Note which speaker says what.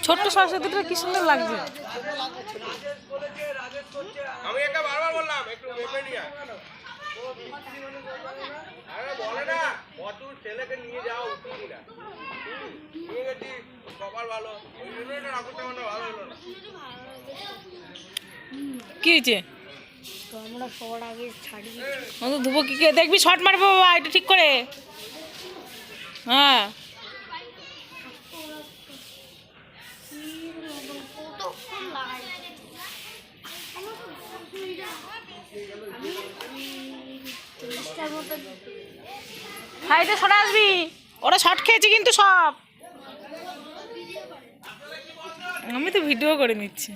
Speaker 1: ছোট্ট সরস্বতীটা কি সুন্দর লাগছে।
Speaker 2: আমি একটা বারবার বললাম একটু মেপে নিয়ে আরে বলে না প্রচুর ছেলেকে নিয়ে যাও উঠিনি না নিয়ে গেছি সবার ভালো ওই জন্য এটা রাখতে মানে ভালো হলো না।
Speaker 1: কি হয়েছে?
Speaker 3: তো আমরা সবার আগে ছাড়ি
Speaker 1: ধুবো কি কে দেখবি শর্ট মারবো বাবা এটা ঠিক করে। হ্যাঁ সাইডে সরে আসবি, ওরা শর্ট খেয়েছে কিন্তু সব। আমি তো ভিডিও করে নিচ্ছি।